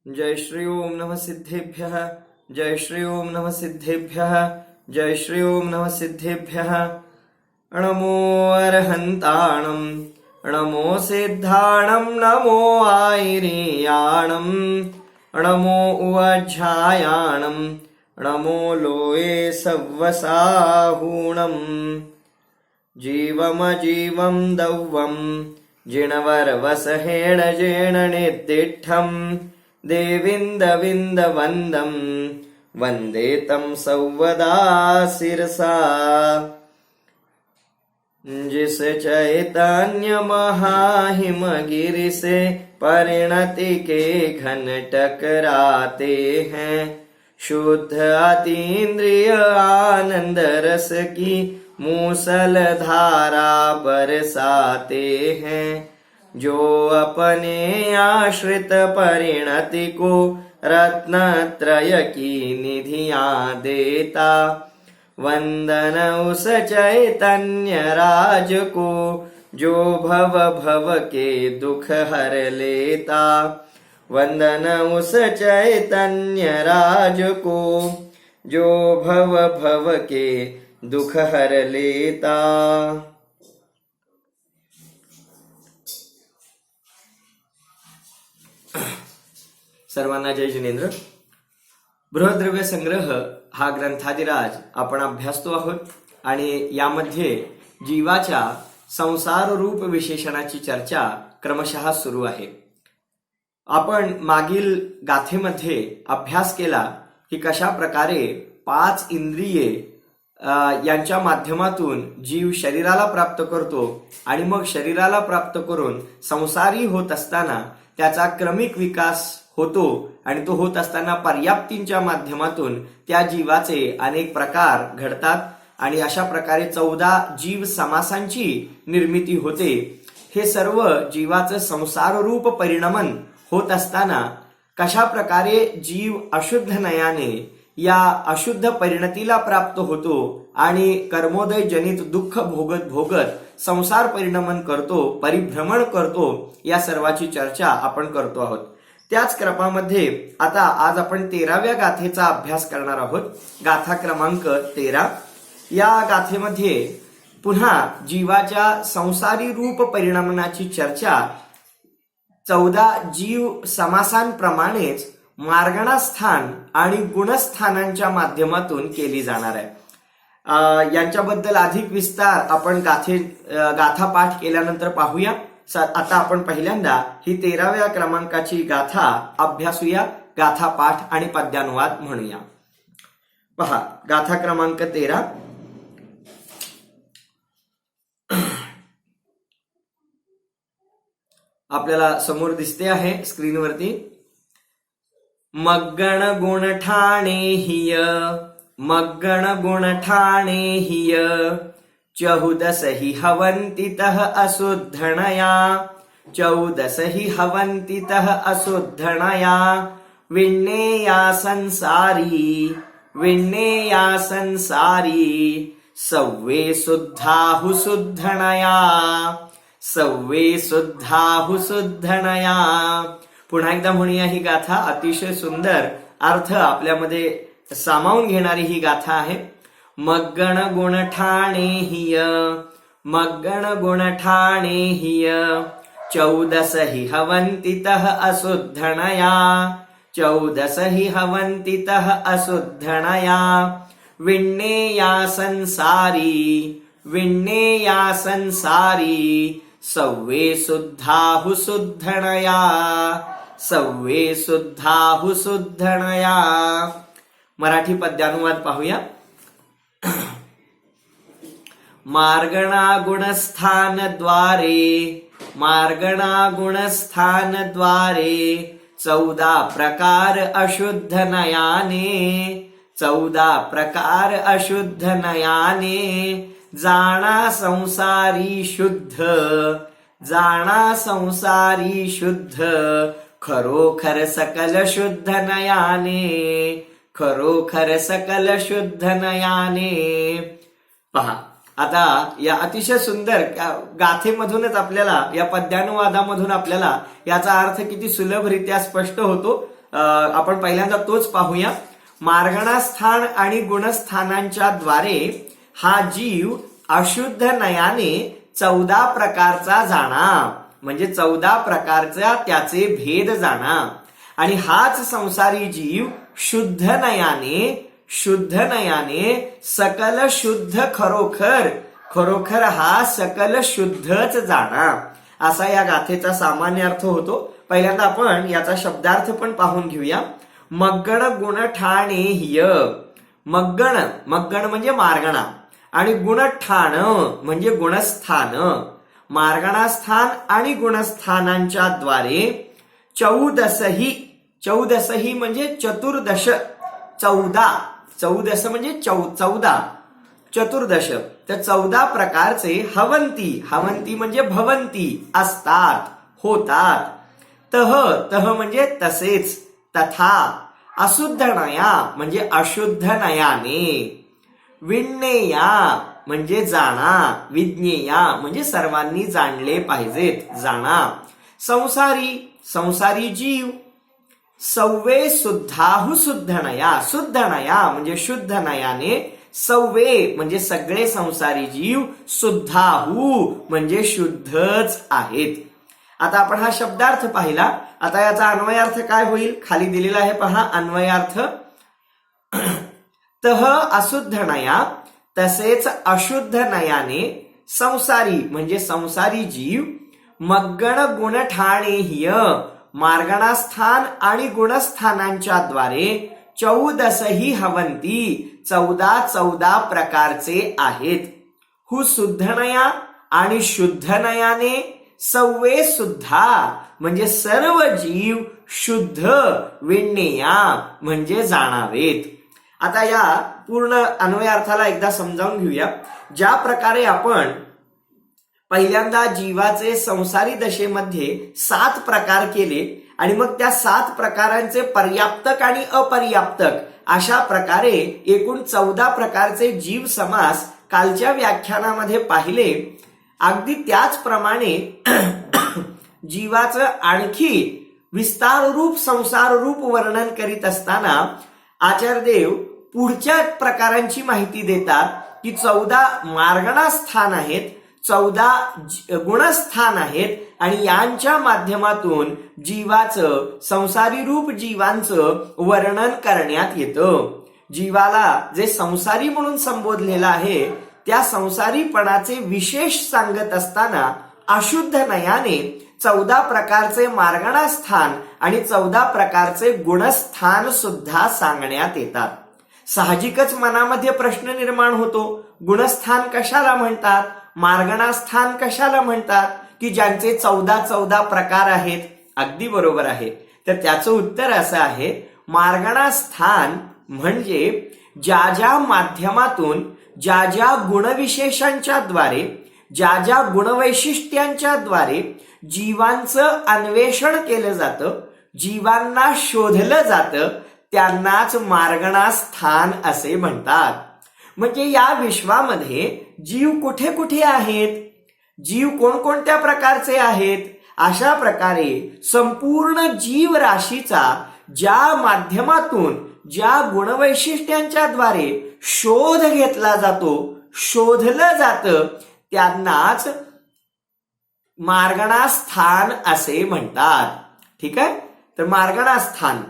जय श्री ओम नमः सिद्धेभ्यः। जय श्री ओम नमः सिद्धेभ्यः। जय श्री ओम नमः सिद्धेभ्यः। नमो अर्हन्ताणं नमो सिद्धाणं नमो आयर्याणं नमो उवज्झायाणं नमो लोये सव्वसाहूणम् जीवमजीवं दौवं जिणवरवसहेण जेण निर्दिष्ठं देविन्दविन्दवन्दं वन्दे तं सौवदा शिरसा। जिस चैतन्य महाहिमगिरि से परिणति के घन टकराते हैं, शुद्ध अतीन्द्रिय आनंद रस की मूसल धारा बरसाते हैं। जो अपने आश्रित परिणति को रत्नत्रय की निधियां देता, वंदन उस चैतन्य राज को जो भव भव के दुख हर लेता। वंदन उस चैतन्य राज को जो भव भव के दुख हर लेता। सर्वांना जय जिनेंद्र। बृहद्रव्य संग्रह हा ग्रंथादिराज आपण अभ्यासतो आहोत आणि यामध्ये जीवाच्या संसार रूप विशेषणाची चर्चा क्रमशः सुरू आहे। आपण मागील गाथेमध्ये अभ्यास केला की कशा प्रकारे 5 इंद्रिये यांच्या माध्यमातून जीव शरीराला प्राप्त करतो आणि मग शरीराला प्राप्त करून संसारी होत असताना त्याचा क्रमिक विकास होतो आणि तो होत असताना पर्याप्तींच्या माध्यमातून त्या जीवाचे अनेक प्रकार घडतात आणि अशा प्रकारे 14 जीव समासांची निर्मिती होते। हे सर्व जीवाचं संसार रूप परिणमन होत असताना कशा प्रकारे जीव अशुद्ध नयाने या अशुद्ध परिणतीला प्राप्त होतो आणि कर्मोदय जनित दुःख भोगत भोगत संसार परिणमन करतो, परिभ्रमण करतो, या सर्वाची चर्चा आपण करतो आहोत। त्याच क्रमामध्ये आता आज आपण 13व्या गाथेचा अभ्यास करणार आहोत। गाथा क्रमांक 13। या गाथेमध्ये पुन्हा जीवाच्या संसारी रूप परिणमनाची चर्चा 14 जीव समासांप्रमाणेच मार्गणास्थान आणि गुणस्थानांच्या माध्यमातून केली जाणार आहे। यांच्याबद्दल अधिक विस्तार आपण गाथा पाठ केल्यानंतर पाहूया। आता आपण पहिल्यांदा ही 13व्या क्रमांकाची गाथा अभ्यासूया, गाथा पाठ आणि पद्यानुवाद म्हणूया। पहा, गाथा क्रमांक 13। आपल्याला समोर दिसते आहे स्क्रीनवरती। मग्गण गुण ठाणे हिय, मग्गण गुण ठाणे हिय, 14 ही हवन्तितः अशुद्धनया, 14 ही हवन्तितः अशुद्धनया, विण्णेया संसारी, विण्णेया संसारी, सव्वे शुद्धाहु शुद्धनया, सव्वे शुद्धाहु शुद्धनया। पुन्हा एकदा म्हणूया ही गाथा। अतिशय सुंदर अर्थ आपल्यामध्ये सामावून घेणारी ही गाथा आहे। मग्गण गुण ठाणे हिय, मग्गण गुण ठाणे हिय, 14 ही हवन्तितः अशुद्धनया, 14 ही हवन्तितः अशुद्धनया, विण्णेया संसारी, विण्णेया संसारी, सव्वे शुद्धाहु शुद्धनया, सव्वे शुद्धाहु शुद्धनया। मराठी पद्यानुवाद पाहूया। मार्गणा गुणस्थान द्वारे, मार्गणा गुणस्थान द्वारे, 14 प्रकार अशुद्ध नयाने, 14 प्रकार अशुद्ध नयाने, जाणा संसारी शुद्ध, जाणा संसारी शुद्ध, खरोखर सकल शुद्ध नयाने, खरोखर सकल शुद्ध नयाने। पहा, आता या अतिशय सुंदर गाथेमधूनच आपल्याला, या पद्यानुवादामधून आपल्याला याचा अर्थ किती सुलभरित्या स्पष्ट होतो आपण पहिल्यांदा तोच पाहूया. मार्गणास्थान आणि गुणस्थानांच्या द्वारे हा जीव अशुद्ध नयाने 14 प्रकारचा जाणा, म्हणजे 14 प्रकारचा त्याचे भेद जाणा. आणि हाच संसारी जीव शुद्ध नयाने सकल शुद्ध खरोखर हा सकल शुद्धच जाणा, असा या गाथेचा सामान्य अर्थ होतो. पहिल्यांदा आपण याचा शब्दार्थ पण पाहून घेऊया. मग्गण गुण ठाणे हिय, मग्गण म्हणजे मार्गणा आणि गुणठाण म्हणजे गुणस्थान. मार्गणास्थान आणि गुणस्थानांच्या द्वारे 14 म्हणजे चतुर्दश, 14 म्हणजे 14 चतुर्दश, तर 14 प्रकारचे हवंती म्हणजे भवंती असतात, होतात. तह म्हणजे तसेच, तथा. अशुद्ध नया म्हणजे अशुद्ध नयाने. विज्ञेया म्हणजे जाणा, विज्ञेया म्हणजे सर्वांनी जाणले पाहिजेत, जाणा. संसारी जीव. सव्वे शुद्धाहु शुद्ध नया म्हणजे शुद्ध नयाने. सव्वे म्हणजे सगळे संसारी जीव, शुद्धाहु म्हणजे शुद्धच आहेत. आता आपण हा शब्दार्थ पाहिला. आता याचा अन्वयार्थ काय होईल, खाली दिलेला आहे पहा अन्वयार्थ. तह अशुद्ध नया, तसेच अशुद्ध नयाने संसारी म्हणजे संसारी जीव. मग्गण गुण ठाणे हिय, मार्गणास्थान आणि गुणस्थानांच्या द्वारे 14 हवंती, 14 प्रकारचे आहेत. हु शुद्ध नया आणि शुद्ध नयाने. सव्वे शुद्धा म्हणजे सर्व जीव शुद्ध, विज्ञेया म्हणजे जाणावेत. आता या पूर्ण अन्वयार्थाला एकदा समजावून घेऊया. ज्या प्रकारे आपण पहिल्यांदा जीवाचे संसारी दशेमध्ये 7 प्रकार केले आणि मग त्या 7 प्रकारांचे पर्याप्तक आणि अपर्याप्तक अशा प्रकारे एकूण 14 प्रकारचे जीव समास कालच्या व्याख्यानामध्ये पाहिले. अगदी त्याचप्रमाणे जीवाचं आणखी विस्तार रूप संसार रूप वर्णन करीत असताना आचार्यदेव पुढच्या प्रकारांची माहिती देतात की 14 मार्गणास्थान आहेत, 14 गुणस्थान आहेत आणि यांच्या माध्यमातून जीवाचं संसारी रूप जीवांचं वर्णन करण्यात येतं. जीवाला जे संसारी म्हणून संबोधलेलं आहे त्या संसारीपणाचे विशेष सांगत असताना अशुद्ध नयाने 14 प्रकारचे मार्गणास्थान आणि 14 प्रकारचे गुणस्थान सुद्धा सांगण्यात येतात. साहजिकच मनामध्ये प्रश्न निर्माण होतो, गुणस्थान कशाला म्हणतात, मार्गणास्थान कशाला म्हणतात, की ज्यांचे 14 प्रकार आहेत. अगदी बरोबर आहे. तर त्याचं उत्तर असं आहे, मार्गणास्थान म्हणजे ज्या माध्यमातून ज्या गुणविशेषांच्या द्वारे ज्या गुणवैशिष्ट्यांच्या द्वारे जीवांचं अन्वेषण केलं जातं, जीवांना शोधलं जातं, त्यांनाच मार्गणास्थान असे म्हणतात. म्हणजे या विश्वामध्ये जीव कुठे कुठे आहेत, जीव कोणकोणत्या प्रकारचे आहेत, अशा प्रकारे संपूर्ण जीव राशीचा ज्या माध्यमातून ज्या गुणवैशिष्ट्यांच्या द्वारे शोध घेतला जातो, शोधलं जातं, त्यांनाच मार्गणास्थान असे म्हणतात. ठीक आहे. तर मार्गणास्थान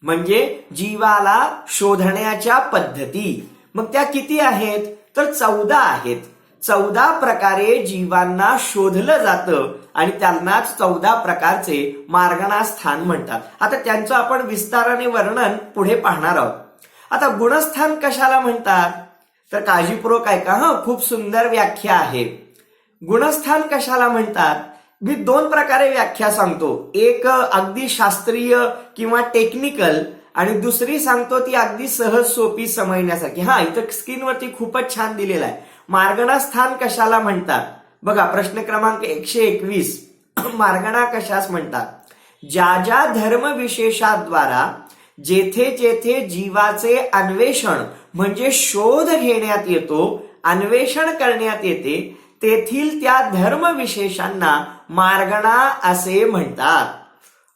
म्हणजे जीवाला शोधण्याच्या पद्धती. मग त्या किती आहेत, तर 14 आहेत. 14 प्रकारे जीवांना शोधलं जातं आणि त्यांनाच 14 प्रकारचे मार्गणास्थान म्हणतात. आता त्यांचं आपण विस्ताराने वर्णन पुढे पाहणार आहोत. आता गुणस्थान कशाला म्हणतात, तर काळजीपूर्वक ऐका हा, खूप सुंदर व्याख्या आहे. गुणस्थान कशाला म्हणतात, मी 2 प्रकारे व्याख्या सांगतो. एक अगदी शास्त्रीय किंवा टेक्निकल आणि दुसरी सांगतो ती अगदी सहज सोपी समजण्यासारखी. हा, इथं स्क्रीनवरती खूपच छान दिलेला आहे. मार्गणास्थान कशाला म्हणतात, बघा प्रश्न क्रमांक 121. मार्गणा कशास म्हणतात, ज्या धर्म विशेषाद्वारा जेथे जेथे जीवाचे अन्वेषण म्हणजे शोध घेण्यात येतो, अन्वेषण करण्यात येते, तेथील त्या धर्म विशेषांना मार्गणा असे म्हणतात.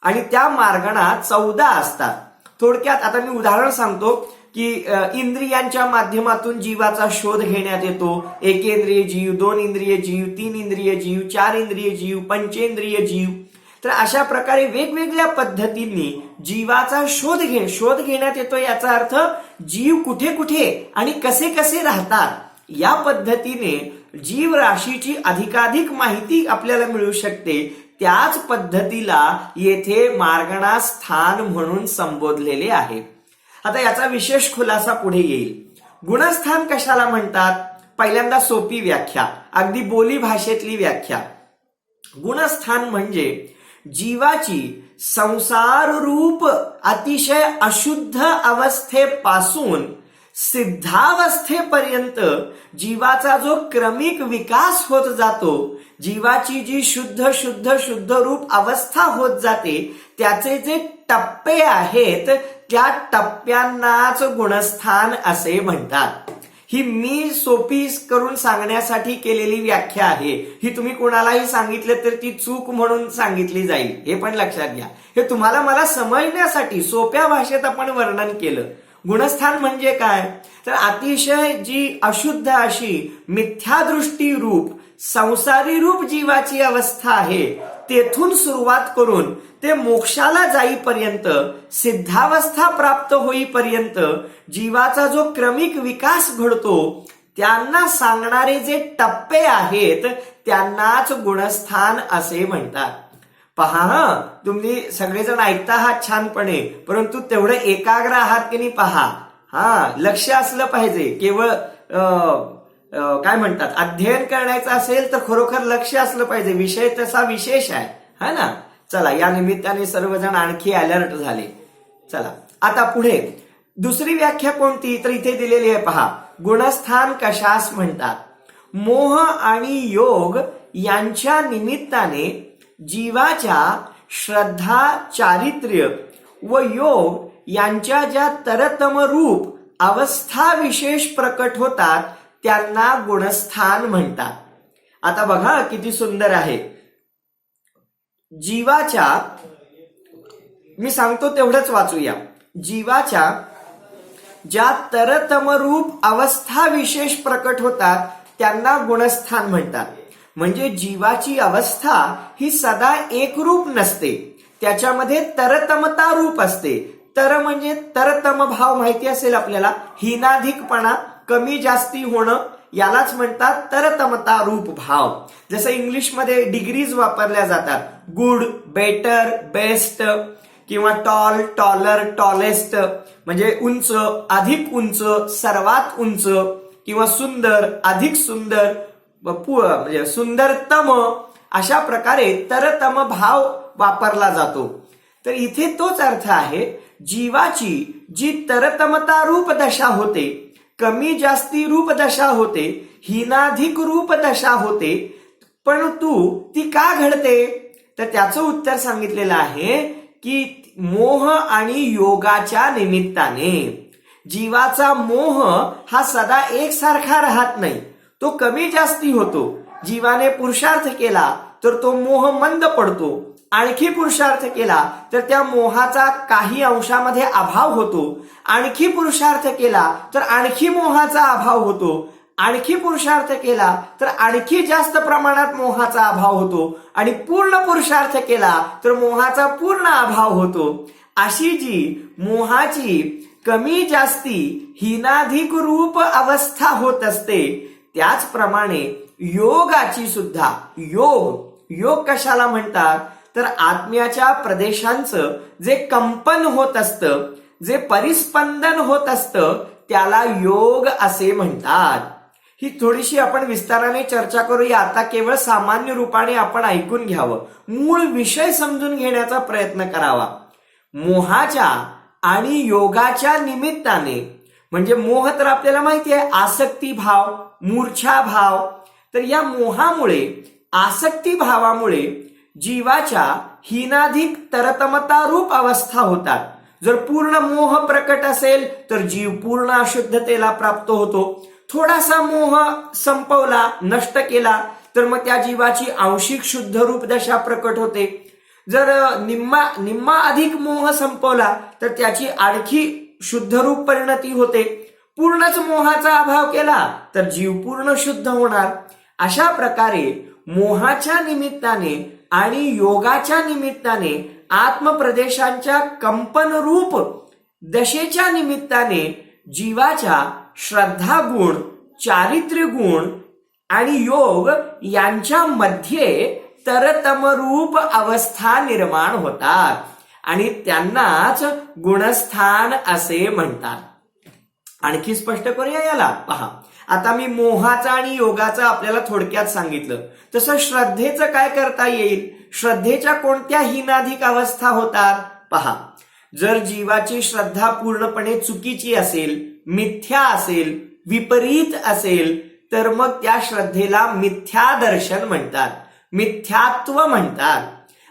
आणि त्या मार्गणा 14 असतात. थोडक्यात आता मी उदाहरण सांगतो की इंद्रियांच्या माध्यमातून जीवाचा शोध घेण्यात येतो. एकेंद्रिय जीव, 2 इंद्रिय जीव, 3 इंद्रिय जीव, 4 इंद्रिय जीव, पंचेंद्रिय जीव. तर अशा प्रकारे वेगवेगळ्या पद्धतींनी जीवाचा शोध घेण्यात येतो. याचा अर्थ जीव कुठे कुठे आणि कसे कसे राहतात या पद्धतीने जीव राशीची अधिकाधिक माहिती आपल्याला मिळू शकते. त्याच पद्धतीला येथे मार्गणा स्थान म्हणून संबोधलेले आहे. आता याचा विशेष खुलासा पुढे येईल. गुणस्थान कशाला म्हणतात? पहिल्यांदा सोपी व्याख्या, अगदी बोली भाषेतली व्याख्या. गुणस्थान म्हणजे जीवाची संसार रूप अतिशय अशुद्ध अवस्थेपासून सिद्धावस्थेपर्यंत जीवाचा जो क्रमिक विकास होत जातो, जीवाची जी शुद्ध शुद्ध शुद्ध रूप अवस्था होत जाते, त्याचे जे टप्पे आहेत त्या टप्प्यांनाच गुणस्थान असे म्हणतात. ही मी सोपी करून सांगण्यासाठी केलेली व्याख्या आहे. ही तुम्ही कोणालाही सांगितलं तर ती चूक म्हणून सांगितली जाईल, हे पण लक्षात घ्या. हे तुम्हाला मला समजण्यासाठी सोप्या भाषेत आपण वर्णन केलं. गुणस्थान म्हणजे काय? तर अतिशय जी अशुद्ध अशी मिथ्यादृष्टी रूप संसारी रूप जीवाची अवस्था आहे, तेथून सुरुवात करून ते मोक्षाला जाईपर्यंत, सिद्धावस्था प्राप्त होईपर्यंत जीवाचा जो क्रमिक विकास घडतो त्यांना सांगणारे जे टप्पे आहेत त्यांनाच गुणस्थान असे म्हणतात. पहा, तुम्ही सगळेजण ऐकता आहात छानपणे, परंतु तेवढं एकाग्र आहात की नाही पहा. लक्ष असलं पाहिजे. केवळ काय म्हणतात, अध्ययन करायचं असेल तर खरोखर लक्ष असलं पाहिजे. विषय तसा विशेष आहे, है ना. चला, या निमित्ताने सर्वजण आणखी अलर्ट झाले. चला आता पुढे दुसरी व्याख्या कोणती तर इथे दिलेली आहे पहा. गुणस्थान कशास म्हणतात? मोह आणि योग यांच्या निमित्ताने जीवाच्या श्रद्धा, चारित्र्य व योग यांच्या ज्या तरतम रूप अवस्था विशेष प्रकट होतात त्यांना गुणस्थान म्हणतात. आता बघा किती सुंदर आहे. जीवाच्या, मी सांगतो तेवढंच वाचूया. जीवाच्या ज्या तरतम रूप अवस्था विशेष प्रकट होतात त्यांना गुणस्थान म्हणतात. म्हणजे जीवाची अवस्था ही सदा एकरूप नसते, त्याच्यामध्ये तरतमता रूप असते. तर म्हणजे तरतम भाव माहिती असेल आपल्याला, हीनाधिकपणा, कमी जास्ती होणं, यालाच म्हणतात तरतमता रूप भाव. जसं इंग्लिशमध्ये डिग्रीज वापरल्या जातात, गुड, बेटर, बेस्ट किंवा टॉल, टॉलर, टॉलेस्ट म्हणजे उंच, अधिक उंच, सर्वात उंच, किंवा सुंदर, अधिक सुंदर, म्हणजे सुंदरतम. अशा प्रकारे तरतम भाव वापरला जातो. तर इथे तोच अर्थ आहे. जीवाची जी तरतमता रूप दशा होते, कमी जास्ती रूप दशा होते, हीनाधिक रूप दशा होते, परंतु ती का घडते? तर त्याचं उत्तर सांगितलेलं आहे की मोह आणि योगाच्या निमित्ताने. जीवाचा मोह हा सदा एकसारखा राहत नाही, तो कमी जास्ती होतो. जीवाने पुरुषार्थ केला तर तो मोह मंद पडतो, आणखी पुरुषार्थ केला तर त्या मोहाचा काही अंशामध्ये अभाव होतो, आणखी पुरुषार्थ केला तर आणखी मोहाचा अभाव होतो, आणखी पुरुषार्थ केला तर आणखी जास्त प्रमाणात मोहाचा अभाव होतो, आणि पूर्ण पुरुषार्थ केला तर मोहाचा पूर्ण अभाव होतो. अशी जी मोहाची कमी जास्ती हीनाधिक रूप अवस्था होत असते, त्याचप्रमाणे योगाची सुद्धा, योग कशाला म्हणतात तर आत्म्याच्या प्रदेशांचं जे कंपन होत असतं, जे परिस्पंदन होत असतं त्याला योग असे म्हणतात. ही थोडीशी आपण विस्ताराने चर्चा करूया. आता केवळ सामान्य रूपाने आपण ऐकून घ्यावं, मूळ विषय समजून घेण्याचा प्रयत्न करावा. मोहाच्या आणि योगाच्या निमित्ताने, म्हणजे मोह तर आपल्याला माहिती आहे आसक्ती भाव, मूर्छा भाव. तर या मोहामुळे, आसक्ती भावामुळे जीवाच्या हीनाधिक तरतमता रूप अवस्था होतात. जर पूर्ण मोह प्रकट असेल तर जीव पूर्ण अशुद्धतेला प्राप्त होतो. थोडासा मोह संपवला, नष्ट केला तर मग त्या जीवाची आंशिक शुद्ध रूप दशा प्रकट होते. जर निम्मा अधिक मोह संपवला तर त्याची आणखी शुद्ध रूप परिणती होते. पूर्णच मोहाचा अभाव केला तर जीव पूर्ण शुद्ध होणार. अशा प्रकारे मोहाच्या निमित्ताने आणि योगाच्या निमित्ताने आत्मप्रदेशांच्या कंपन रूप दशेच्या निमित्ताने जीवाच्या श्रद्धा गुण, चारित्र्य गुण आणि योग यांच्या मध्ये तरतमरूप अवस्था निर्माण होतात आणि त्यांनाच गुणस्थान असे म्हणतात. आणखी स्पष्ट करूया याला. पहा, आता मी मोहाचा आणि योगाचं आपल्याला थोडक्यात सांगितलं. तसं श्रद्धेचं काय करता येईल? श्रद्धेच्या कोणत्या हीनाधिक अवस्था होतात? पहा, जर जीवाची श्रद्धा पूर्णपणे चुकीची असेल, मिथ्या असेल, विपरीत असेल तर मग त्या श्रद्धेला मिथ्या दर्शन म्हणतात, मिथ्यात्व म्हणतात.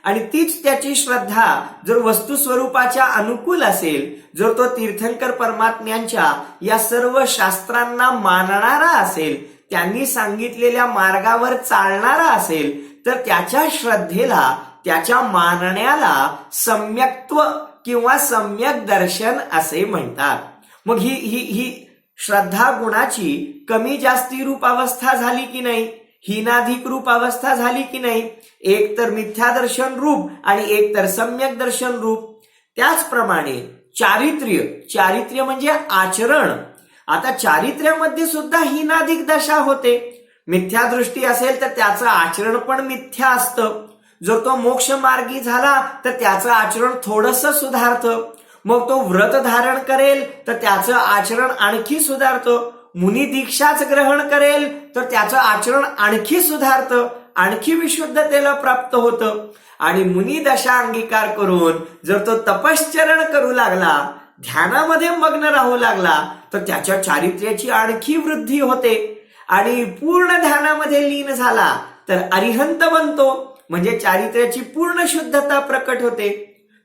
आणि तीच त्याची श्रद्धा जर वस्तू स्वरूपाच्या अनुकूल असेल, जर तो तीर्थंकर परमात्म्यांच्या या सर्व शास्त्रांना मानणारा असेल, त्यांनी सांगितलेल्या मार्गावर चालणारा असेल तर त्याच्या श्रद्धेला, त्याच्या मानण्याला सम्यक्त्व किंवा सम्यक दर्शन असे म्हणतात. मग ही श्रद्धा गुणाची कमी जास्ती रूप अवस्था झाली की नाही? हीनाधिक रूप अवस्था झाली की नाही? एक तर मिथ्या दर्शन रूप आणि एक तर सम्यक दर्शन रूप. त्याचप्रमाणे चारित्र्य म्हणजे आचरण. आता चारित्र्यामध्ये सुद्धा हीनाधिक दशा होते. मिथ्या दृष्टी असेल तर त्याचं आचरण पण मिथ्या असतं. जर तो मोक्ष मार्गी झाला तर त्याचं आचरण थोडंसं सुधारतं. मग तो व्रत धारण करेल तर त्याचं आचरण आणखी सुधारतं. मुनी दीक्षाच ग्रहण करेल तर त्याचं आचरण आणखी सुधारतं, आणखी विशुद्धतेला प्राप्त होतं. आणि मुनी दशा अंगीकार करून जर तो तपश्चरण करू लागला, ध्यानामध्ये मग्न राहू लागला तर त्याच्या चारित्र्याची आणखी वृद्धी होते. आणि पूर्ण ध्यानामध्ये लीन झाला तर अरिहंत बनतो, म्हणजे चारित्र्याची पूर्ण शुद्धता प्रकट होते.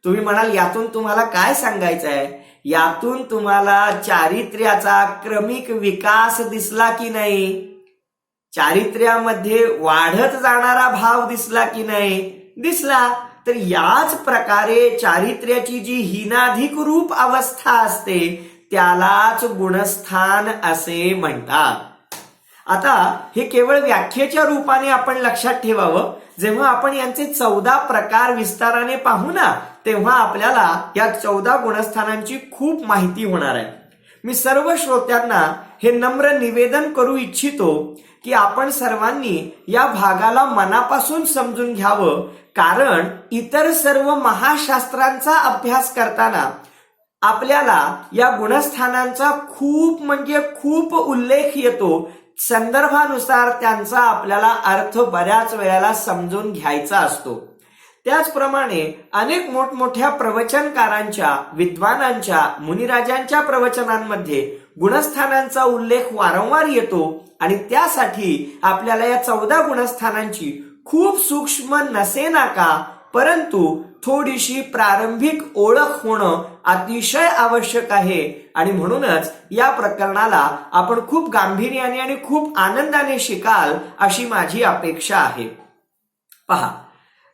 तुम्ही म्हणाल यातून तुम्हाला काय सांगायचं आहे? यातून तुम्हाला चारित्र्याचा क्रमिक विकास दिसला की नाही? चारित्र्यामध्ये वाढत जाणारा भाव दिसला की नाही? दिसला. तर याच प्रकारे चारित्र्याची जी हीनाधिक रूप अवस्था असते त्यालाच गुणस्थान असे म्हणतात. आता हे केवळ व्याख्येच्या रूपाने आपण लक्षात ठेवावं. जेव्हा आपण यांचे 14 प्रकार विस्ताराने पाहू ना, तेव्हा आपल्याला या 14 गुणस्थानांची खूप माहिती होणार आहे. मी सर्व श्रोत्यांना हे नम्र निवेदन करू इच्छितो की आपण सर्वांनी या भागाला मनापासून समजून घ्यावं. कारण इतर सर्व महाशास्त्रांचा अभ्यास करताना आपल्याला या गुणस्थानांचा खूप म्हणजे खूप उल्लेख येतो. संदर्भानुसार त्यांचा आपल्याला अर्थ बऱ्याच वेळेला समजून घ्यायचा असतो. त्याचप्रमाणे अनेक मोठमोठ्या प्रवचनकारांच्या, विद्वानांच्या, मुनिराजांच्या प्रवचनांमध्ये गुणस्थानांचा उल्लेख वारंवार येतो आणि त्यासाठी आपल्याला या 14 गुणस्थानांची खूप सूक्ष्म नसेना का, परंतु थोडीशी प्रारंभिक ओळख होणं अतिशय आवश्यक आहे. आणि म्हणूनच या प्रकरणाला आपण खूप गांभीर्याने आणि खूप आनंदाने शिकाल अशी माझी अपेक्षा आहे. पहा,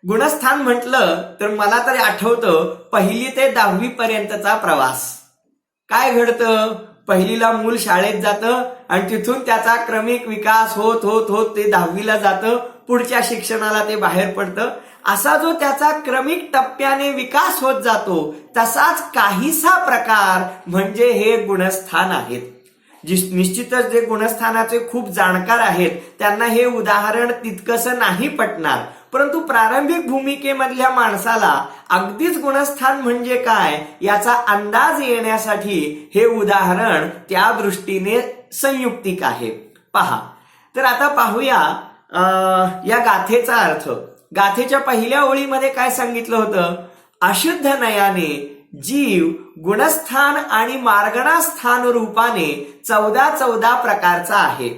गुणस्थान म्हटलं तर मला तरी आठवतं 1ली ते 10वी पर्यंतचा प्रवास. काय घडतं? 1लीला मूल शाळेत जातं आणि तिथून त्याचा क्रमिक विकास होत होत होत ते 10वीला जातं, पुढच्या शिक्षणाला ते बाहेर पडतं. असा जो त्याचा क्रमिक टप्प्याने विकास होत जातो तसाच काहीसा प्रकार म्हणजे हे गुणस्थान आहेत. निश्चितच जे गुणस्थानाचे खूप जाणकार आहेत त्यांना हे उदाहरण तितकंसं नाही पटणार, परंतु प्रारंभिक भूमिकेमधल्या माणसाला अगदीच गुणस्थान म्हणजे काय याचा अंदाज येण्यासाठी हे उदाहरण त्या दृष्टीने संयुक्तिक आहे. पहा, तर आता पाहूया या गाथेचा अर्थ. गाथेच्या पहिल्या ओळीमध्ये काय सांगितलं होतं? अशुद्ध नयाने जीव गुणस्थान आणि मार्गणास्थान रूपाने 14 प्रकारचा आहे,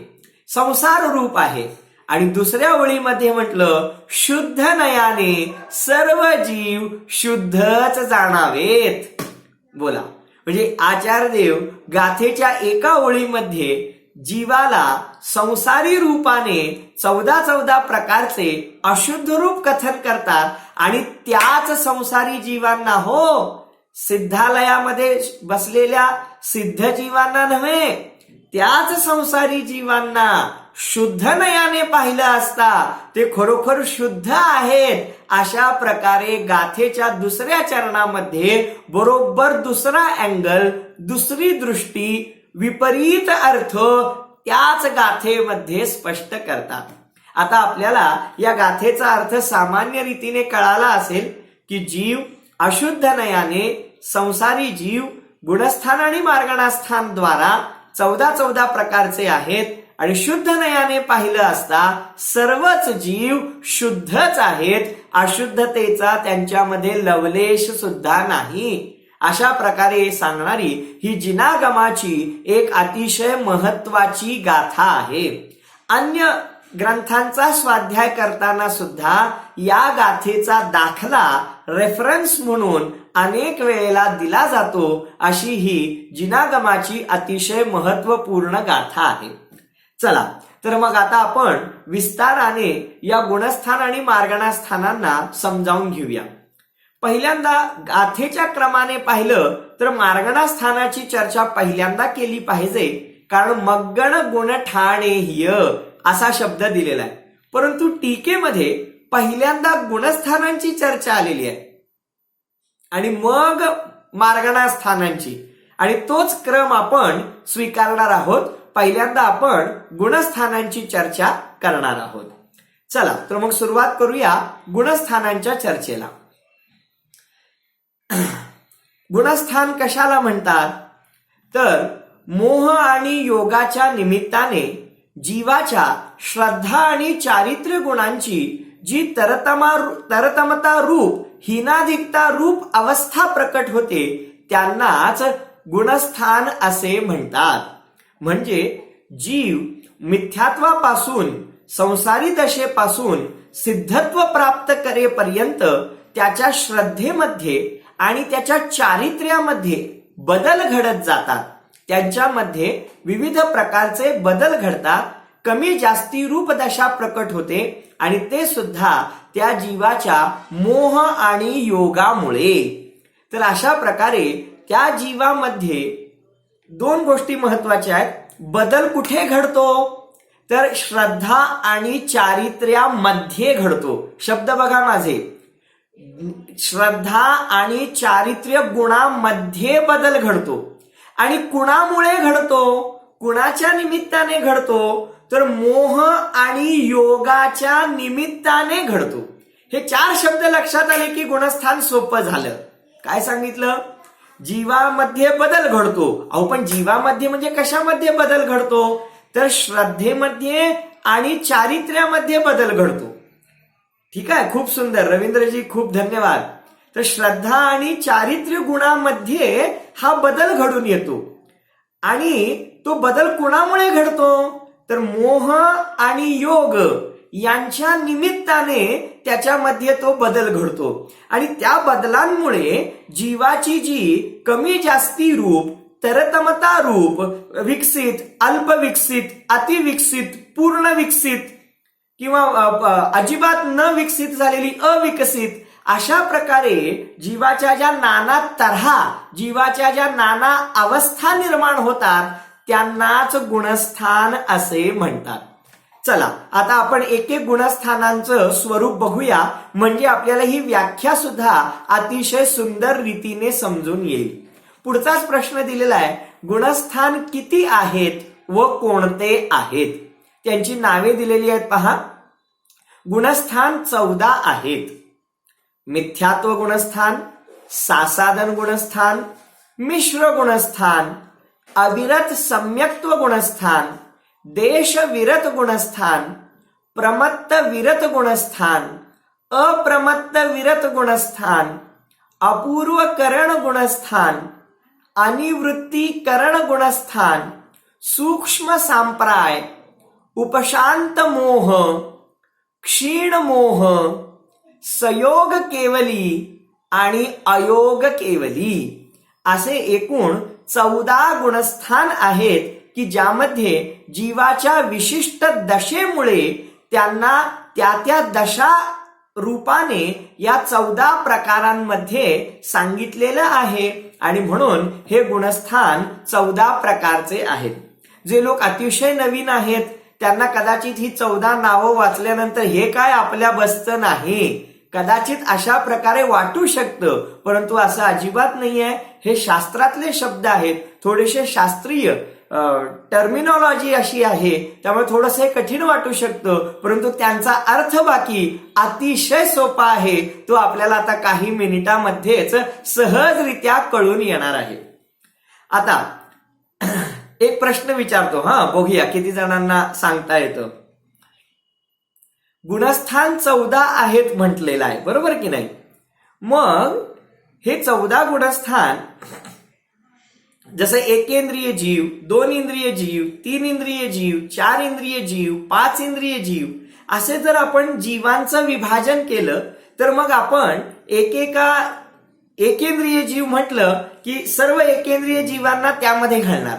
संसार रूप आहे. आणि दुसऱ्या ओळीमध्ये म्हटलं शुद्ध नयाने सर्व जीव शुद्धच जाणावेत. बोला, म्हणजे आचार्यदेव गाथेच्या एका ओळीमध्ये जीवाला संसारी रूपाने 14 प्रकारचे अशुद्ध रूप कथन करतात आणि त्याच संसारी जीवांना, हो, सिद्धालयामध्ये बसलेल्या सिद्ध जीवांना नव्हे, त्याच संसारी जीवांना शुद्ध नयाने पाहिलं असता ते खरोखर शुद्ध आहेत. अशा प्रकारे गाथेच्या दुसऱ्या चरणामध्ये बरोबर दुसरा अँगल, दुसरी दृष्टी, विपरीत अर्थ त्याच गाथेमध्ये स्पष्ट करतात. आता आपल्याला या गाथेचा अर्थ सामान्य रीतीने कळाला असेल की जीव अशुद्ध नयाने, संसारी जीव गुणस्थान आणि मार्गणास्थान द्वारा 14 प्रकारचे आहेत आणि शुद्ध नयाने पाहिलं असता सर्वच जीव शुद्धच आहेत. अशुद्धतेचा त्यांच्यामध्ये लवलेश सुद्धा नाही. अशा प्रकारे सांगणारी ही जिनागमाची एक अतिशय महत्वाची गाथा आहे. अन्य ग्रंथांचा स्वाध्याय करताना सुद्धा या गाथेचा दाखला रेफरन्स म्हणून अनेक वेळेला दिला जातो. अशी ही जिनागमाची अतिशय महत्वपूर्ण गाथा आहे. चला तर मग आता आपण विस्ताराने या गुणस्थान आणि मार्गणास्थानांना समजावून घेऊया. पहिल्यांदा गाथेच्या क्रमाने पाहिलं तर मार्गणास्थानाची चर्चा पहिल्यांदा केली पाहिजे, कारण मग्गण गुण ठाणेह्य असा शब्द दिलेला आहे. परंतु टीकेमध्ये पहिल्यांदा गुणस्थानांची चर्चा आलेली आहे आणि मग मार्गणास्थानांची, आणि तोच क्रम आपण स्वीकारणार आहोत. पहिल्यांदा आपण गुणस्थानांची चर्चा करणार आहोत. चला तर मग सुरुवात करूया गुणस्थानांच्या चर्चेला. गुणस्थान कशाला म्हणतात तर मोह आणि योगाच्या निमित्ताने जीवाच्या श्रद्धा आणि चारित्र्य गुणांची जी तरतमता रूप, हीनाधिकता रूप अवस्था प्रकट होते त्यांनाच गुणस्थान असे म्हणतात. म्हणजे जीव मिथ्यात्वापासून, संसारी दशेपासून सिद्धत्व प्राप्त करेपर्यंत त्याच्या श्रद्धेमध्ये आणि त्याच्या चारित्र्यामध्ये बदल घडत जातात. त्यांच्यामध्ये विविध प्रकारचे बदल घडतात. कमी जास्ती रूप दशा प्रकट होते आणि ते सुद्धा त्या जीवाच्या मोह आणि योगामुळे. तर अशा प्रकारे त्या जीवामध्ये दोन गोष्टी महत्वाच्या आहेत. बदल कुठे घडतो तर श्रद्धा आणि चारित्र्यामध्ये घडतो. शब्द बघा माझे, श्रद्धा आणि चारित्र्य गुणामध्ये बदल घडतो. आणि कुणामुळे घडतो, कुणाच्या निमित्ताने घडतो तर मोह आणि योगाच्या निमित्ताने घडतो. हे 4 शब्द लक्षात आले की गुणस्थान सोपं झालं. काय सांगितलं, जीवामध्ये बदल घडतो. अहो पण जीवामध्ये म्हणजे कशामध्ये बदल घडतो तर श्रद्धेमध्ये आणि चारित्र्यामध्ये बदल घडतो. ठीक आहे, खूप सुंदर रवींद्रजी, खूप धन्यवाद. तर श्रद्धा आणि चारित्र्य गुणामध्ये हा बदल घडून येतो. आणि तो बदल कुणामुळे घडतो तर मोह आणि योग यांच्या निमित्ताने त्याच्यामध्ये तो बदल घडतो. आणि त्या बदलांमुळे जीवाची जी कमी जास्ती रूप, तरतमता रूप, विकसित, अल्पविकसित, अतिविकसित, पूर्ण विकसित किंवा अजिबात न विकसित झालेली अविकसित, अशा प्रकारे जीवाच्या ज्या नाना तऱ्हा, जीवाच्या ज्या नाना अवस्था निर्माण होतात त्यांनाच गुणस्थान असे म्हणतात. चला आता आपण एक एक गुणस्थानांचं स्वरूप बघूया, म्हणजे आपल्याला ही व्याख्या सुद्धा अतिशय सुंदर रीतीने समजून येईल. पुढचाच प्रश्न दिलेला आहे, गुणस्थान किती आहेत व कोणते आहेत. त्यांची नावे दिलेली आहेत पहा. गुणस्थान 14 आहेत. मिथ्यात्व गुणस्थान, सासादन गुणस्थान, मिश्र गुणस्थान, अविरत सम्यक्त्व गुणस्थान, देश विरत गुणस्थान, प्रमत्त विरत गुणस्थान, अप्रमत्त विरत गुणस्थान, अपूर्व करण गुणस्थान, अनिवृत्ती करण गुणस्थान, सूक्ष्म सांप्राय, उपशांत मोह, क्षीण मोह, सयोग केवली आणि अयोग केवली असे एकूण 14 गुणस्थान आहेत की ज्यामध्ये जीवाच्या विशिष्ट दशेमुळे त्यांना त्या दशा रूपाने या 14 प्रकारांमध्ये सांगितलेलं आहे आणि म्हणून हे गुणस्थान 14 प्रकारचे आहेत. जे लोक अतिशय नवीन आहेत त्यांना कदाचित ही 14 नावं वाचल्यानंतर हे काय आपल्या बसचं नाही, कदाचित अशा प्रकारे वाटू शकतं, परंतु असं अजिबात नाहीये. हे शास्त्रातले शब्द आहेत, थोडेसे शास्त्रीय टर्मिनॉलॉजी अशी आहे, त्यामुळे थोडंसं हे कठीण वाटू शकतं, परंतु त्यांचा अर्थ बाकी अतिशय सोपा आहे. तो आपल्याला आता काही मिनिटांमध्येच सहजरित्या कळून येणार आहे. आता एक प्रश्न विचारतो, बघूया किती जणांना सांगता येतं. गुणस्थान 14 आहेत म्हटलेलं आहे, बरोबर की नाही? मग हे 14 गुणस्थान जसं एकेंद्रिय जीव, 2 इंद्रिय जीव, 3 इंद्रिय जीव, 4 इंद्रिय जीव, 5 इंद्रिय जीव असे जर आपण जीवांचं विभाजन केलं तर मग आपण एकेंद्रिय जीव म्हटलं की सर्व एकेंद्रिय जीवांना त्यामध्ये घालणार.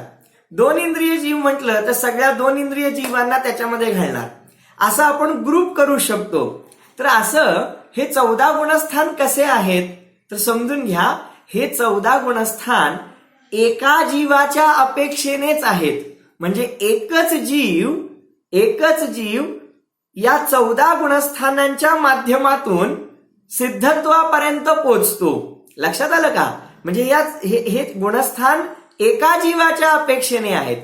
2 इंद्रिय जीव म्हटलं तर सगळ्या 2 इंद्रिय जीवांना त्याच्यामध्ये घालणार. असं आपण ग्रुप करू शकतो. तर असं हे 14 गुणस्थान कसे आहेत तर समजून घ्या. हे 14 गुणस्थान एका जीवाच्या अपेक्षेनेच आहेत. म्हणजे एकच जीव या 14 गुणस्थानांच्या माध्यमातून सिद्धत्वापर्यंत पोचतो. लक्षात आलं का? म्हणजे हे गुणस्थान एका जीवाच्या अपेक्षेने आहेत.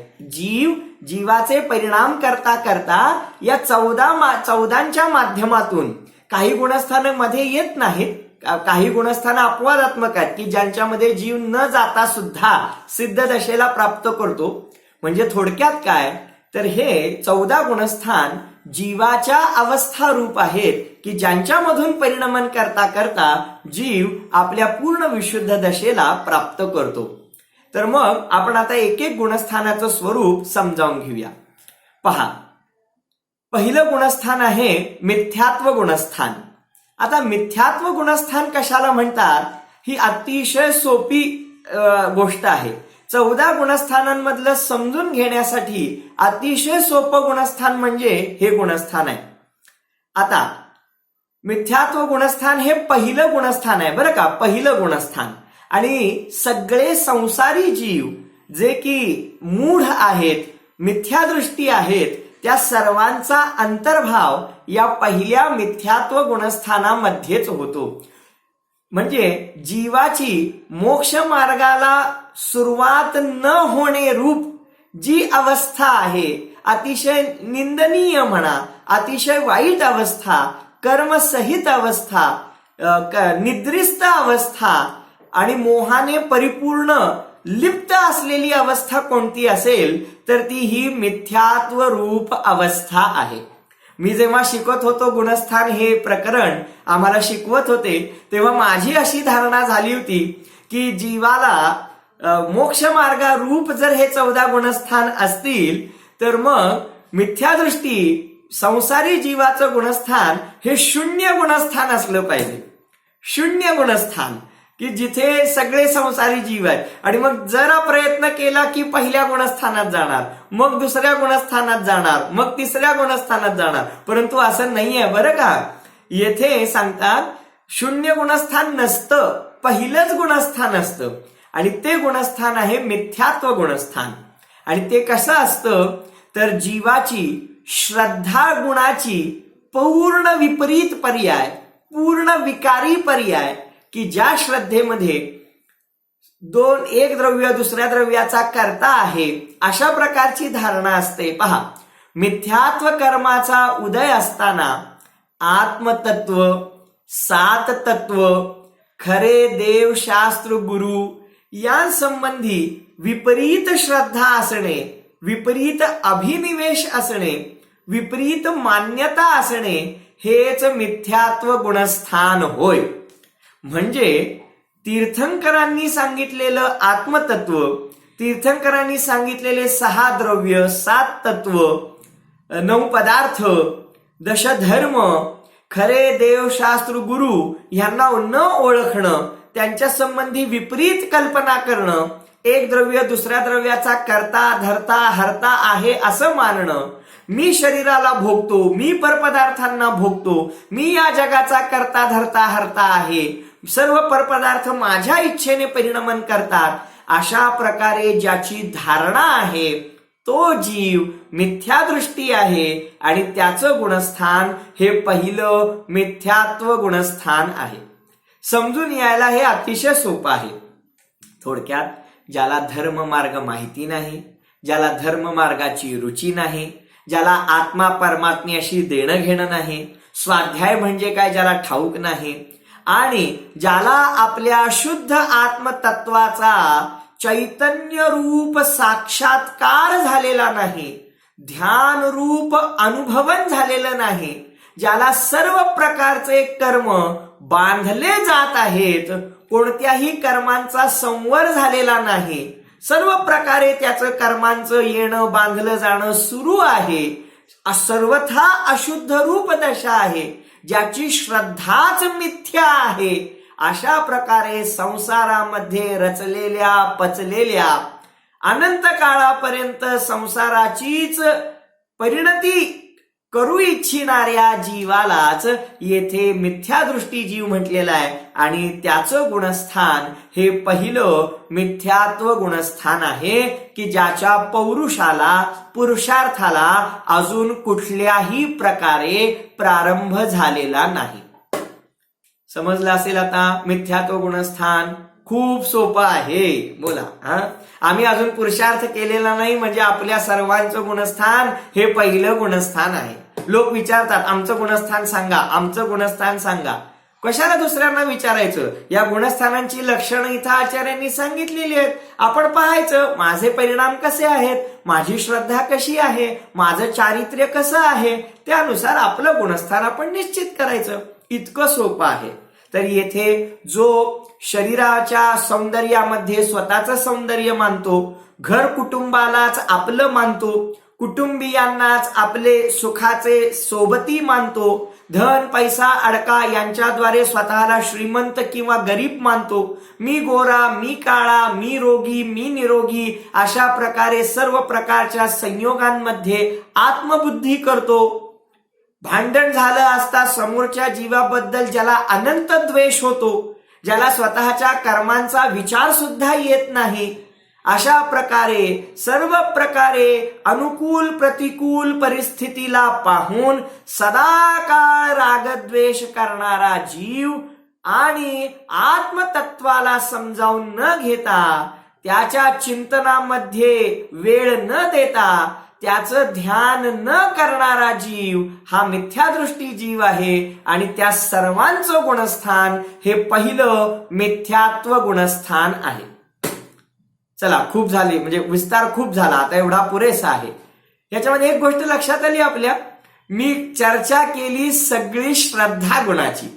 जीवाचे परिणाम करता करता या 14च्या माध्यमातून काही गुणस्थानांमध्ये येत नाहीत, काही गुणस्थान अपवादात्मक आहेत की ज्यांच्यामध्ये जीव न जाता सुद्धा सिद्ध दशेला प्राप्त करतो. म्हणजे थोडक्यात काय तर हे 14 गुणस्थान जीवाच्या अवस्था रूप आहेत की ज्यांच्यामधून परिणमन करता करता जीव आपल्या पूर्ण विशुद्ध दशेला प्राप्त करतो. तर मग आपण आता एक एक गुणस्थानाचं स्वरूप समजावून घेऊया. पहा, पहिलं गुणस्थान आहे मिथ्यात्व गुणस्थान. आता मिथ्यात्व गुणस्थान कशाला म्हणतात ही अतिशय सोपी गोष्ट आहे. 14 गुणस्थानांमधलं समजून घेण्यासाठी अतिशय सोपं गुणस्थान म्हणजे हे गुणस्थान आहे. आता मिथ्यात्व गुणस्थान हे पहिलं गुणस्थान आहे बरं का, पहिलं गुणस्थान. आणि सगळे संसारी जीव जे की मूढ आहेत, मिथ्यादृष्टी आहेत, त्या सर्वांचा अंतर्भाव या पहिल्या मिथ्यात्व गुणस्थानामध्येच होतो. म्हणजे जीवाची मोक्ष मार्गाला सुरुवात न होणे रूप जी अवस्था आहे, अतिशय निंदनीय म्हणा, अतिशय वाईट अवस्था, कर्मसहित अवस्था, निद्रिस्त अवस्था आणि मोहाने परिपूर्ण लिप्त असलेली अवस्था कोणती असेल तर ती ही मिथ्यात्व रूप अवस्था आहे. मी जेव्हा शिकवत होतो गुणस्थान हे प्रकरण आम्हाला शिकवत होते तेव्हा माझी अशी धारणा झाली होती की जीवाला मोक्ष मार्गा रूप जर हे 14 गुणस्थान असतील तर मग मिथ्यादृष्टी संसारी जीवाचं गुणस्थान हे 0 गुणस्थान असलं पाहिजे. 0 गुणस्थान की जिथे सगळे संसारी जीव आहेत. आणि मग जरा प्रयत्न केला की पहिल्या गुणस्थानात जाणार, मग दुसऱ्या गुणस्थानात जाणार, मग तिसऱ्या गुणस्थानात जाणार. परंतु असं नाहीये बरं का. येथे सांगतात 0 गुणस्थान नसतं, पहिलंच गुणस्थान असतं आणि ते गुणस्थान आहे मिथ्यात्व गुणस्थान. आणि ते कसं असतं तर जीवाची श्रद्धा गुणाची पूर्ण विपरीत पर्याय, पूर्ण विकारी पर्याय की ज्या श्रद्धेमध्ये एक द्रव्य दुसऱ्या द्रव्याचा कर्ता आहे अशा प्रकारची धारणा असते. पहा, मिथ्यात्व कर्माचा उदय असताना आत्मतत्व, 7 तत्व, खरे देव शास्त्र गुरु यांसंबंधी विपरीत श्रद्धा असणे, विपरीत अभिनिवेश असणे, विपरीत मान्यता असणे हेच मिथ्यात्व गुणस्थान होय. म्हणजे तीर्थंकरांनी सांगितलेलं आत्मतत्व, तीर्थंकरांनी सांगितलेले 6 द्रव्य, 7 तत्व, 9 पदार्थ, दशधर्म, खरे देव शास्त्र गुरु यांना न ओळखणं, त्यांच्या संबंधी विपरीत कल्पना करणं, एक द्रव्य दुसऱ्या द्रव्याचा कर्ता धर्ता हर्ता आहे असं मानणं, मी शरीराला भोगतो, मी परपदार्थांना भोगतो, मी या जगाचा करता धरता हरता आहे, सर्व परपदार्थ माझ्या इच्छेने परिणमन करतात, अशा प्रकारे ज्याची धारणा आहे तो जीव मिथ्यादृष्टी आहे आणि त्याचं गुणस्थान हे पहिलं मिथ्यात्व गुणस्थान आहे. समजून यायला हे अतिशय सोपं आहे. थोडक्यात ज्याला धर्म मार्ग माहिती नाही, ज्याला धर्म मार्गाची रुची नाही, ज्याला आत्मा परमात्म्याशी देणं घेणं नाही, स्वाध्याय म्हणजे काय ज्याला ठाऊक नाही, आणि ज्याला आपल्या शुद्ध आत्मतत्वाचा चैतन्य रूप साक्षात्कार झालेला नाही, ध्यान रूप अनुभवन झालेलं नाही, ज्याला सर्व प्रकारचे कर्म बांधले जात आहेत, कोणत्याही कर्मांचा संवर झालेला नाही, सर्व प्रकारे त्याचं कर्मांचं येणं बांधलं जाणं सुरू आहे, सर्वथा अशुद्ध रूप दशा आहे, ज्याची श्रद्धाच मिथ्या आहे, अशा प्रकारे संसारामध्ये रचलेल्या पचलेल्या अनंत काळापर्यंत संसाराचीच परिणती करू इच्छिणाऱ्या जीवालाच येथे मिथ्यादृष्टी जीव म्हटलेला आहे. आणि त्याचं गुणस्थान हे पहिलं मिथ्यात्व गुणस्थान आहे की ज्याच्या पौरुषाला पुरुषार्थाला अजून कुठल्याही प्रकारे प्रारंभ झालेला नाही. समजलं असेल आता मिथ्यात्व गुणस्थान खूप सोपं आहे. बोला, आम्ही अजून पुरुषार्थ केलेला नाही म्हणजे आपल्या सर्वांचं गुणस्थान हे पहिलं गुणस्थान आहे. लोक विचारतात आमचं गुणस्थान सांगा, आमचं गुणस्थान सांगा. कशाला दुसऱ्यांना विचारायचं? या गुणस्थानांची लक्षणं इथं आचार्यांनी सांगितलेली आहेत. आपण पाहायचं माझे परिणाम कसे आहेत, माझी श्रद्धा कशी आहे, माझं चारित्र्य कसं आहे, त्यानुसार आपलं गुणस्थान आपण निश्चित करायचं. इतकं सोपं आहे. तर येथे जो शरीराच्या सौंदर्यामध्ये स्वतःचं सौंदर्य मानतो, घर कुटुंबालाच आपलं मानतो, कुटुंबियांनाच आपले सुखाचे सोबती मानतो, धन पैसा अडका यांच्याद्वारे स्वतःला श्रीमंत किंवा गरीब मानतो, मी गोरा मी काळा, मी रोगी मी निरोगी, अशा प्रकारे सर्व प्रकारच्या संयोगांमध्ये आत्मबुद्धी करतो. भांडण झालं असता समोरच्या जीवाबद्दल ज्याला अनंत द्वेष होतो, ज्याला स्वतःच्या कर्मांचा विचार सुद्धा येत नाही, अशा प्रकारे सर्व प्रकारे अनुकूल प्रतिकूल परिस्थितीला पाहून सदाकाळ रागद्वेष करणारा जीव आणि आत्मतत्वाला समजावून न घेता, त्याच्या चिंतनामध्ये वेळ न देता, त्याचं ध्यान न करणारा जीव हा मिथ्यादृष्टी जीव आहे. आणि त्या सर्वांचं गुणस्थान हे पहिलं मिथ्यात्व गुणस्थान आहे. चला, खूप झाली, म्हणजे विस्तार खूप झाला, आता एवढा पुरेसा आहे. याच्यामध्ये एक गोष्ट लक्षात आली आपल्या, मी चर्चा केली सगळी श्रद्धा गुणाची.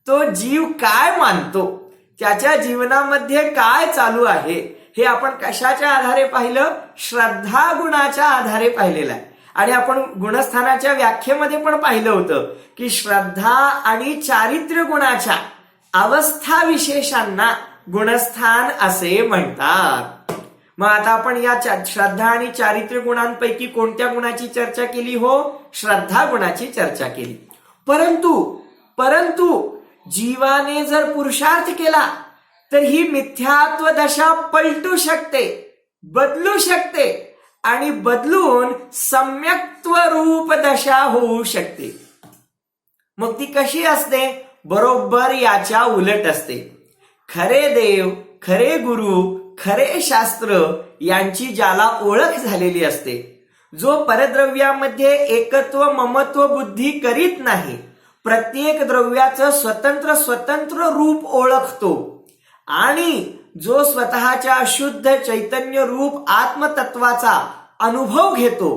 तो जीव काय मानतो, त्याच्या जीवनामध्ये काय चालू आहे, हे आपण कशाच्या आधारे पाहिलं? श्रद्धा गुणाच्या आधारे पाहिलेलं आहे. आणि आपण गुणस्थानाच्या व्याख्येमध्ये पण पाहिलं होतं की श्रद्धा आणि चारित्र्य गुणाच्या अवस्था विशेषांना गुणस्थान असे म्हणतात. मग आता आपण या श्रद्धा आणि चारित्र्य गुणांपैकी कोणत्या गुणाची चर्चा केली? हो, श्रद्धा गुणाची चर्चा केली. परंतु जीवाने जर पुरुषार्थ केला तर ही मिथ्यात्व दशा पलटू शकते, बदलू शकते आणि बदलून सम्यक्त्व रूप दशा होऊ शकते. मग ती कशी असते? बरोबर याच्या उलट असते. खरे देव, खरे गुरु, खरे शास्त्र यांची ज्याला ओळख झालेली असते, जो परद्रव्यामध्ये एकत्व ममत्व बुद्धी करीत नाही, प्रत्येक द्रव्याचं स्वतंत्र रूप ओळखतो आणि जो स्वतःच्या शुद्ध चैतन्य रूप आत्मतत्वाचा अनुभव घेतो,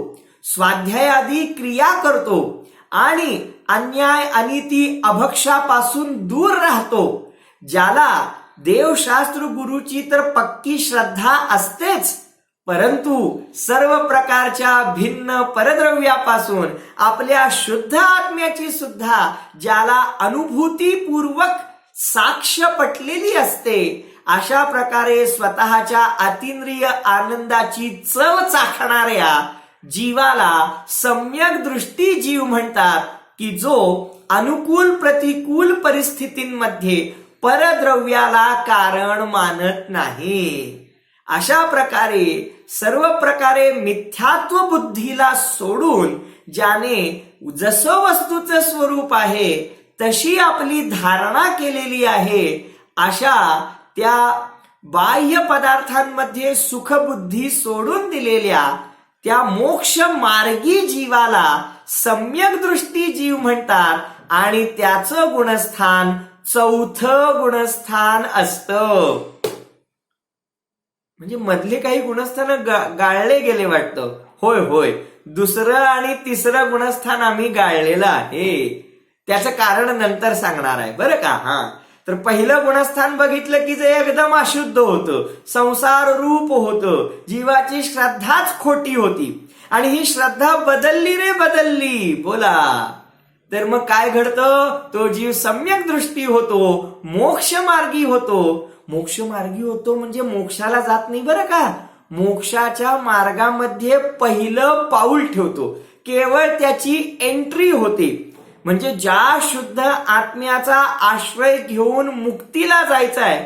स्वाध्यायादी क्रिया करतो आणि अन्याय अनिती अभक्षापासून दूर राहतो, ज्याला देवशास्त्र गुरुची तर पक्की श्रद्धा असतेच, परंतु सर्व प्रकारच्या भिन्न परद्रव्यापासून आपल्या शुद्ध आत्म्याची सुद्धा ज्याला अनुभूतीपूर्वक साक्ष पटलेली असते, अशा प्रकारे स्वतःच्या अतिंद्रिय आनंदाची चव चाखणाऱ्या जीवाला सम्यक दृष्टी जीव म्हणतात, की जो अनुकूल प्रतिकूल परिस्थितींमध्ये परद्रव्याला कारण मानत नाही. अशा प्रकारे सर्व प्रकारे मिथ्यात्व बुद्धीला सोडून ज्याने जसं वस्तूचं स्वरूप आहे तशी आपली धारणा केलेली आहे, अशा त्या बाह्य पदार्थांमध्ये सुखबुद्धी सोडून दिलेल्या त्या मोक्ष मार्गी जीवाला सम्यक दृष्टी जीव म्हणतात. आणि त्याचं गुणस्थान चौथं गुणस्थान असतं. म्हणजे मधले काही गुणस्थान गाळले गेले वाटतं. होय होय, दुसरं आणि तिसरं गुणस्थान आम्ही गाळलेलं आहे. त्याचं कारण नंतर सांगणार आहे बरं का. तर पहिलं गुणस्थान बघितलं की जे एकदम अशुद्ध होतं, संसार रूप होतं, जीवाची श्रद्धाच खोटी होती. आणि ही श्रद्धा बदलली रे बदलली, बोला. तर मग काय घडतं, तो जीव सम्यक दृष्टी होतो, मोक्ष मार्गी होतो. मोक्ष मार्गी होतो म्हणजे मोक्षाला जात नाही बरं का, मोक्षाच्या मार्गामध्ये पहिलं पाऊल ठेवतो, केवळ त्याची एंट्री होते. म्हणजे ज्या शुद्ध आत्म्याचा आश्रय घेऊन मुक्तीला जायचाय,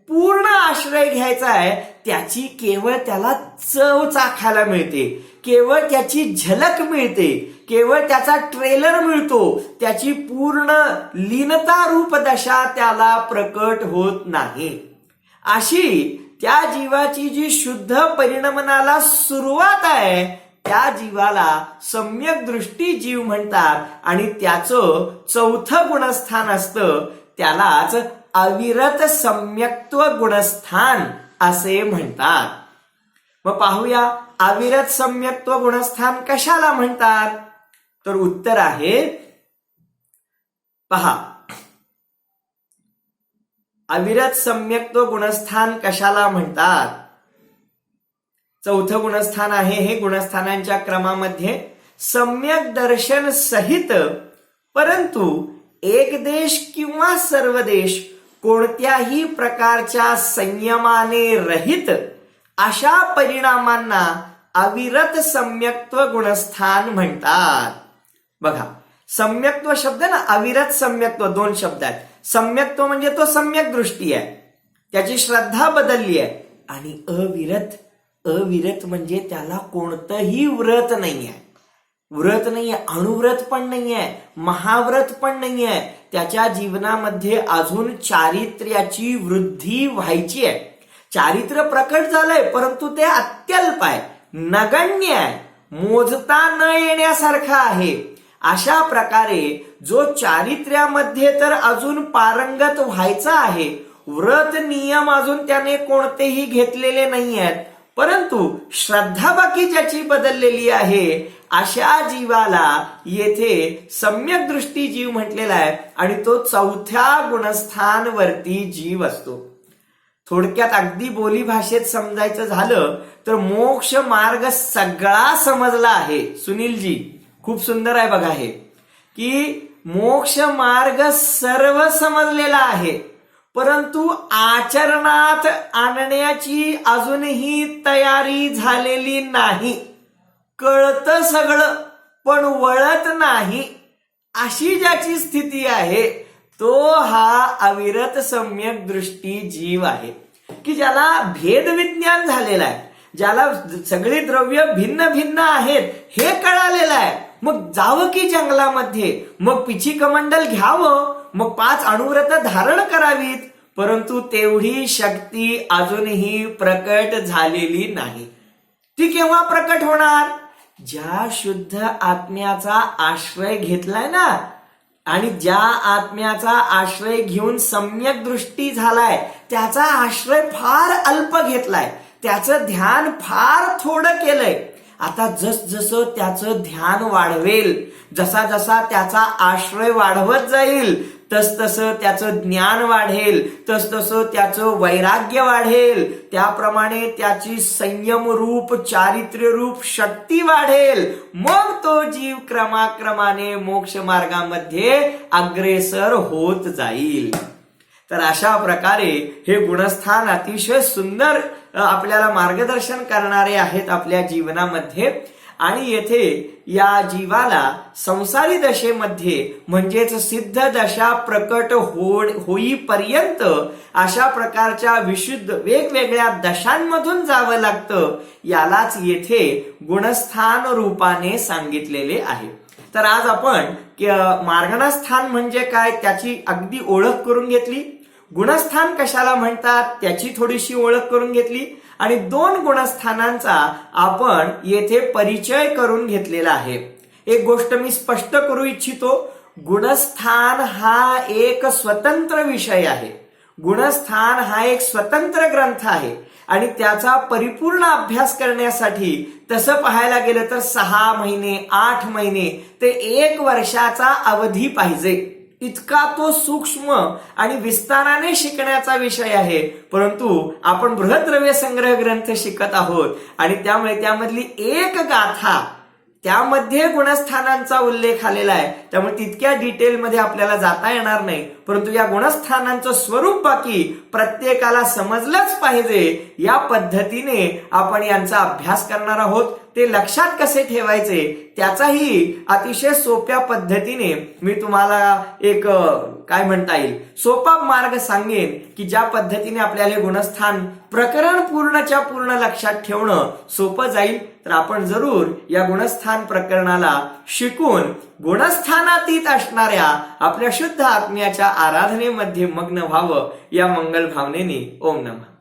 पूर्ण आश्रय घ्यायचा आहे, त्याची केवळ त्याला चव चाखायला मिळते, केवळ त्याची झलक मिळते, केवळ त्याचा ट्रेलर मिळतो, त्याची पूर्ण लीनता रूप दशा त्याला प्रकट होत नाही. अशी त्या जीवाची जी शुद्ध परिणमनाला सुरुवात आहे, त्या जीवाला सम्यक दृष्टी जीव म्हणतात. आणि त्याचं चौथं गुणस्थान असतं, त्यालाच अविरत सम्यक्त्व गुणस्थान असे म्हणतात. मग पाहूया अविरत सम्यक्त्व गुणस्थान कशाला म्हणतात. तर उत्तर आहे, पहा, अविरत सम्यक्त्व गुणस्थान कशाला म्हणतात. चौथं गुणस्थान आहे हे गुणस्थानांच्या क्रमामध्ये सम्यक दर्शन सहित, परंतु एक देश किंवा सर्व देश कोणत्याही प्रकारच्या संयमाने रहित अशा परिणामांना अविरत सम्यक्त्व गुणस्थान म्हणतात. बघा, सम्यक्त्व शब्द ना, अविरत सम्यक्त्व दोन शब्द आहेत. सम्यक्त्व म्हणजे तो सम्यक दृष्टी आहे, त्याची श्रद्धा बदलली आहे. आणि अविरत म्हणजे त्याला कोणतंही व्रत नाहीये, व्रत नाहीये, अणुव्रत पण नाहीये, महाव्रत पण नाहीये. त्याच्या जीवनामध्ये अजून चारित्र्याची वृद्धी व्हायची आहे. चारित्र्य प्रकट झालंय, परंतु ते अत्यल्प आहे, नगण्य आहे, मोजता न येण्यासारखं आहे. अशा प्रकारे जो चारित्र्यामध्ये तर अजून पारंगत व्हायचा आहे, व्रत नियम अजून त्याने कोणतेही घेतलेले नाही आहेत, परंतु श्रद्धा बाकी ज्याची बदललेली आहे, अशा जीवाला येथे सम्यक दृष्टी जीव म्हटलेला आहे. आणि तो चौथ्या गुणस्थानवरती जीव असतो. थोडक्यात अगदी बोली भाषेत समजायचं झालं तर मोक्ष मार्ग सगळा समजला आहे. सुनीलजी खूप सुंदर आहे बघा हे, की मोक्ष मार्ग सर्व समजलेला आहे, परंतु आचरणात आणण्याची अजूनही तयारी झालेली नाही. कळतं सगळं पण वळत नाही, अशी ज्याची स्थिती आहे तो हा अविरत सम्यक दृष्टी जीव आहे, की ज्याला भेद विज्ञान झालेला आहे, ज्याला सगळी द्रव्य भिन्न भिन्न आहेत हे कळालेलं आहे. मग जावं की जंगलामध्ये, मग पिछी कमंडल घ्यावं, मग 5 अणुव्रत धारण करावीत, परंतु तेवढी शक्ती अजूनही प्रकट झालेली नाही. ती केव्हा प्रकट होणार, ज्या शुद्ध आत्म्याचा आश्रय घेतलाय ना, आणि ज्या आत्म्याचा आश्रय घेऊन सम्यक दृष्टी झालाय, त्याचा आश्रय फार अल्प घेतलाय, त्याचं ध्यान फार थोडं केलंय. आता जसजसं त्याचं ध्यान वाढवेल, जसा जसा त्याचा आश्रय वाढवत जाईल, तसतसं त्याचं ज्ञान वाढेल, तसतसं त्याचं वैराग्य वाढेल, त्याप्रमाणे त्याची संयम रूप चारित्र्य रूप शक्ती वाढेल. मग तो जीव क्रमाक्रमाने मोक्ष मार्गामध्ये अग्रेसर होत जाईल. तर अशा प्रकारे हे गुणस्थान अतिशय सुंदर आपल्याला मार्गदर्शन करणारे आहेत आपल्या जीवनामध्ये. आणि येथे या जीवाला संसारी दशेमध्ये म्हणजेच सिद्ध दशा प्रकट होईपर्यंत अशा प्रकारच्या विशुद्ध वेगवेगळ्या दशांमधून जावं लागतं. यालाच येथे गुणस्थान रूपाने सांगितलेले आहे. तर आज आपण मार्गणस्थान म्हणजे काय त्याची अगदी ओळख करून घेतली, गुणस्थान कशाला म्हणतात त्याची थोडीशी ओळख करून घेतली आणि 2 गुणस्थानांचा आपण येथे परिचय करून घेतलेला आहे. एक गोष्ट मी स्पष्ट करू इच्छितो, गुणस्थान हा एक स्वतंत्र विषय आहे. गुणस्थान हा एक स्वतंत्र ग्रंथ आहे आणि त्याचा परिपूर्ण अभ्यास करण्यासाठी तसं पाहायला गेलं तर 6 महिने 8 महिने ते 1 वर्षाचा अवधी पाहिजे. इतका तो सूक्ष्म आणि विस्ताराने शिकण्याचा विषय आहे. परंतु आपण बृहद्रव्य संग्रह ग्रंथ शिकत आहोत आणि त्यामुळे त्यामधली एक गाथा त्यामध्ये गुणस्थानांचा उल्लेख आलेला आहे. त्यामुळे तितक्या डिटेलमध्ये आपल्याला जाता येणार नाही. परंतु या गुणस्थानांचं स्वरूप बाकी प्रत्येकाला समजलंच पाहिजे या पद्धतीने आपण यांचा अभ्यास करणार आहोत. ते लक्षात कसे ठेवायचे त्याचाही अतिशय सोप्या पद्धतीने मी तुम्हाला एक काय म्हणता येईल सोपा मार्ग सांगेन की ज्या पद्धतीने आपल्याला गुणस्थान प्रकरण पूर्णच्या पूर्ण लक्षात ठेवणं सोपं जाईल. तर आपण जरूर या गुणस्थान प्रकरणाला शिकून गुणस्थानातीत असणाऱ्या आपल्या शुद्ध आत्म्याच्या आराधनेमध्ये मग्न व्हावं या मंगल भावनेने ओम नमः.